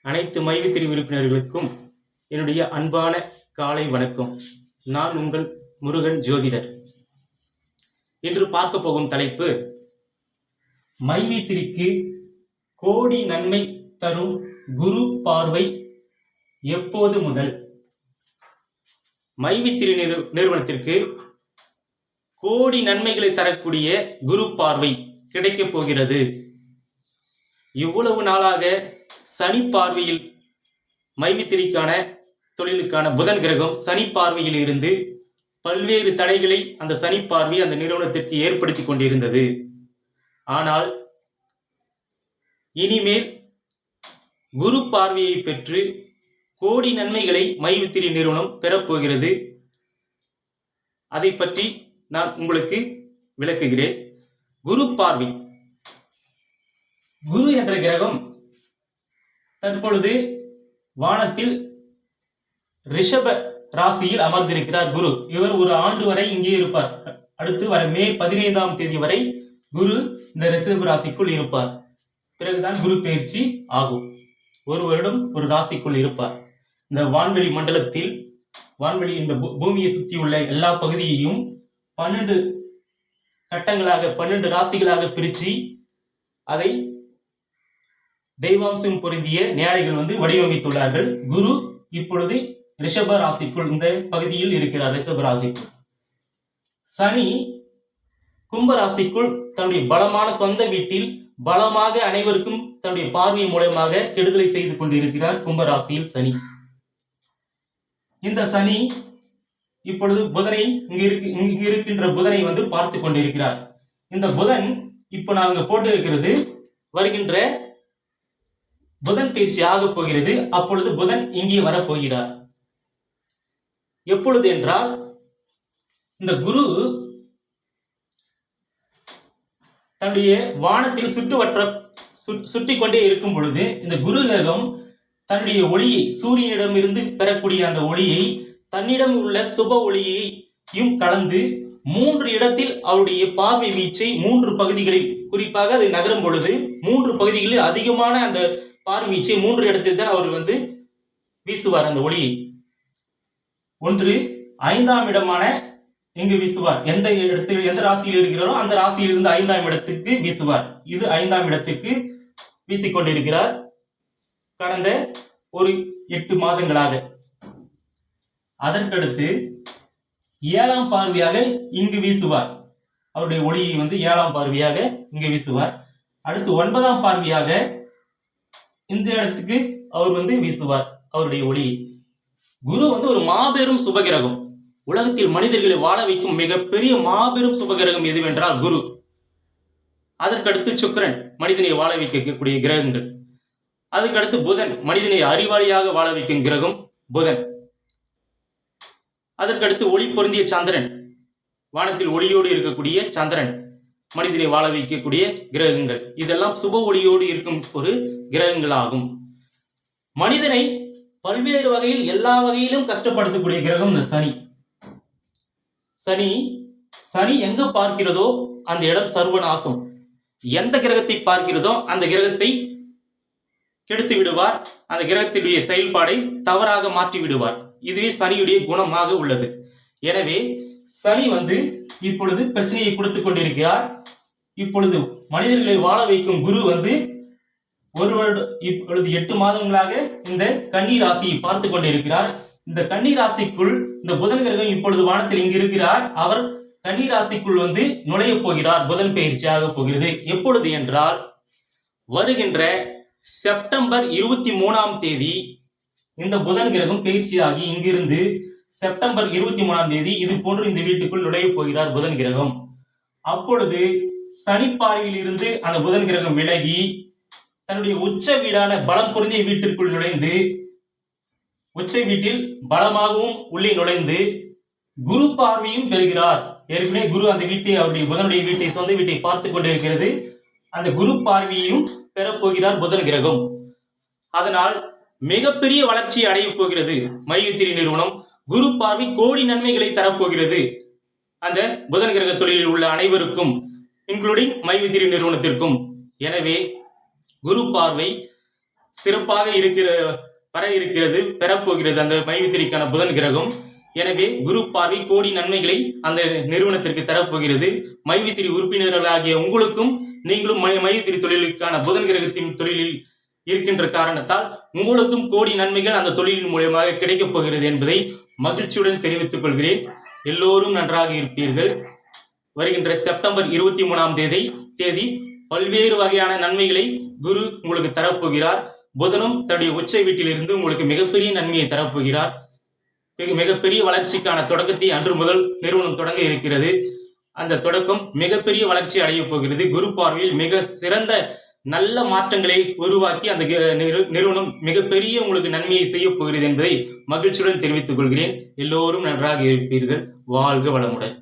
அனைத்து மைவித்திரி உறுப்பினர்களுக்கும் என்னுடைய அன்பான காலை வணக்கம். நான் உங்கள் முருகன் ஜோதிடர். இன்று பார்க்க போகும் தலைப்பு, மைவித்திரிக்கு கோடி நன்மை தரும் குரு பார்வை எப்போது முதல்? மைவித்திரி நிறுவனத்திற்கு கோடி நன்மைகளை தரக்கூடிய குரு பார்வை கிடைக்கப் போகிறது. இவ்வளவு நாளாக சனி பார்வையில் மைவித்திரிக்கான தொழிலுக்கான புதன் கிரகம் சனி பார்வையில் இருந்து பல்வேறு தடைகளை அந்த சனி பார்வை அந்த நிறுவனத்திற்கு ஏற்படுத்தி கொண்டிருந்தது. ஆனால் இனிமேல் குரு பார்வையை பெற்று கோடி நன்மைகளை மைவித்திரி நிறுவனம் பெறப்போகிறது. அதை பற்றி நான் உங்களுக்கு விளக்குகிறேன். குரு பார்வை, குரு என்ற கிரகம் தற்பொழுது வானத்தில் ரிஷப ராசியில் அமர்ந்திருக்கிறார். குரு இவர் ஒரு ஆண்டு வரை இங்கே இருப்பார். அடுத்து வர மே 15ஆம் தேதி வரை குரு இந்த ரிஷப ராசிக்குள் இருப்பார். பிறகுதான் குரு பயிற்சி ஆகும். ஒரு வருடம் ஒரு ராசிக்குள் இருப்பார். இந்த வான்வெளி மண்டலத்தில் இந்த பூமியை சுற்றி உள்ள எல்லா பகுதியையும் 12 கட்டங்களாக 12 ராசிகளாக பிரித்து அதை தெய்வாம்சம் பொருந்திய ஞானிகள் வடிவமைத்துள்ளார்கள். குரு இப்பொழுது ரிஷப ராசிக்குள் இந்த பகுதியில் இருக்கிறார். ரிஷப ராசிக்குள் சனி கும்ப ராசிக்குள் தன்னுடைய பலமான சொந்த வீட்டில் பலமாக அனைவருக்கும் தன்னுடைய பார்வை மூலமாக கெடுதலை செய்து கொண்டிருக்கிறார். கும்ப ராசியில் சனி. இந்த சனி இப்பொழுது புதனை இங்கு இருக்கின்ற புதனை பார்த்து கொண்டிருக்கிறார். இந்த புதன் இப்போ நாங்க போட்டு இருக்கிறது வருகின்ற புதன் பயிற்சி ஆக போகிறது. அப்பொழுது புதன் இங்கே வரப்போகிறார். எப்பொழுது என்றால், இந்த குரு தன்னுடைய வானத்தில் சுற்றி கொண்டே இருக்கும் பொழுது இந்த குரு கிரகம் தன்னுடைய ஒளியை சூரியனிடம் இருந்து பெறக்கூடிய அந்த ஒளியை தன்னிடம் உள்ள சுப ஒளியையும் கலந்து 3 இடத்தில் அவருடைய பார்வை வீச்சை 3 பகுதிகளில், குறிப்பாக அது நகரும் பொழுது 3 பகுதிகளில் அதிகமான அந்த பார்வை வீச்சை 3 இடத்தில் தான் அவர் வீசுவார். அந்த ஒளியை ஒன்று 5ஆம் இடமான இங்கு வீசுவார். எந்த ராசியில் இருக்கிறாரோ அந்த ராசியில் இருந்து 5ஆம் இடத்துக்கு வீசுவார். இது 5ஆம் இடத்துக்கு வீசிக்கொண்டிருக்கிறார் கடந்த ஒரு 8 மாதங்களாக. அதற்கடுத்து 7ஆம் பார்வையாக இங்கு வீசுவார். அவருடைய ஒளியை 7ஆம் பார்வையாக இங்கு வீசுவார். அடுத்து 9ஆம் பார்வையாக இந்த இடத்துக்கு அவர் வீசுவார் அவருடைய ஒளியை. குரு ஒரு மாபெரும் சுபகிரகம். உலகத்தில் மனிதர்களை வாழ வைக்கும் மிகப்பெரிய மாபெரும் சுபகிரகம் எதுவென்றால் குரு. அதற்கடுத்து சுக்கிரன், மனிதனை வாழ வைக்கக்கூடிய கிரகங்கள். அதுக்கடுத்து புதன், மனிதனை அறிவாளியாக வாழ வைக்கும் கிரகம் புதன். அதற்கடுத்து ஒளி பொருந்திய சந்திரன், வானத்தில் ஒளியோடு இருக்கக்கூடிய சந்திரன், மனிதனை வாழ வைக்கக்கூடிய கிரகங்கள். இதெல்லாம் சுப ஒளியோடு இருக்கும் ஒரு கிரகங்களாகும். மனிதனை பல்வேறு வகையில் எல்லா வகையிலும் கஷ்டப்படுத்தக்கூடிய கிரகம் இந்த சனி. சனி எங்க பார்க்கிறதோ அந்த இடம் சர்வநாசம். எந்த கிரகத்தை பார்க்கிறதோ அந்த கிரகத்தை கெடுத்து விடுவார். அந்த கிரகத்தினுடைய செயல்பாடை தவறாக மாற்றி விடுவார். இதுவே சனியுடைய குணமாக உள்ளது. எனவே சனி இப்பொழுது பிரச்சனையை கொடுத்து கொண்டிருக்கிறார். இப்பொழுது மனிதர்களை வாழ வைக்கும் குரு ஒரு வருடம் இப்பொழுது 8 மாதங்களாக இந்த கன்னி ராசியை பார்த்து கொண்டிருக்கிறார். இந்த கன்னி ராசிக்குள் இந்த புதன் கிரகம் இப்பொழுது வானத்தில் இங்கு இருக்கிறார். அவர் கன்னி ராசிக்குள் நுழைய போகிறார். புதன் பயிற்சியாக போகிறது. எப்பொழுது என்றால், வருகின்ற செப்டம்பர் 23ஆம் தேதி இந்த புதன் கிரகம் பயிற்சியாகி இங்கிருந்து செப்டம்பர் 23ஆம் தேதி இது போன்று இந்த வீட்டுக்குள் நுழைய போகிறார் புதன் கிரகம். அப்பொழுது சனி பார்வையில் இருந்து அந்த புதன் கிரகம் விலகி தன்னுடைய உச்ச வீடான பலம் பொருந்திய வீட்டிற்குள் நுழைந்து, உச்ச வீட்டில் பலமாகவும் உள்ளே நுழைந்து குரு பார்வையும் பெறுகிறார். ஏற்கனவே குரு அந்த வீட்டை, அவருடைய புதனுடைய வீட்டை, சொந்த வீட்டை பார்த்து கொண்டிருக்கிறது. அந்த குரு பார்வையையும் பெறப்போகிறார் புதன் கிரகம். அதனால் மிகப்பெரிய வளர்ச்சியை அடைய போகிறது மைவித்திரி நிறுவனம். குரு பார்வை கோடி நன்மைகளை தரப்போகிறது அந்த புதன் கிரக தொழிலில் உள்ள அனைவருக்கும், இன்க்ளூடிங் மைவித்திரி நிறுவனத்திற்கும். எனவே குரு பார்வை சிறப்பாக பெறப்போகிறது அந்த மைவித்திரிக்கான புதன் கிரகம். எனவே குரு பார்வை கோடி நன்மைகளை அந்த நிறுவனத்திற்கு தரப்போகிறது. மைவித்திரி உறுப்பினர்களாகிய உங்களுக்கும் நீங்களும் மைவித்திரி தொழிலுக்கான புதன் கிரகத்தின் தொழிலில் இருக்கின்ற காரணத்தால் உங்களுக்கும் கோடி நன்மைகள் அந்த தொழிலின் மூலமாக கிடைக்கப் போகிறது என்பதை மகிழ்ச்சியுடன் தெரிவித்துக் கொள்கிறேன். எல்லோரும் நன்றாக இருப்பீர்கள். வருகின்ற செப்டம்பர் 23ஆம் தேதி பல்வேறு வகையான நன்மைகளை குரு உங்களுக்கு தரப்போகிறார். புதனும் தன்னுடைய உச்சை வீட்டிலிருந்து உங்களுக்கு மிகப்பெரிய நன்மையை தரப்போகிறார். மிகப்பெரிய வளர்ச்சிக்கான தொடக்கத்தை அன்று முதல் நிறுவனம் தொடங்க இருக்கிறது. அந்த தொடக்கம் மிகப்பெரிய வளர்ச்சி அடைய போகிறது. குரு பார்வையில் மிக சிறந்த நல்ல மாற்றங்களை உருவாக்கி அந்த நிறுவனம் மிகப்பெரிய உங்களுக்கு நன்மையை செய்ய போகிறது என்பதை மகிழ்ச்சியுடன் தெரிவித்துக் கொள்கிறேன். எல்லோரும் நன்றாக இருப்பீர்கள். வாழ்க வளமுடன்.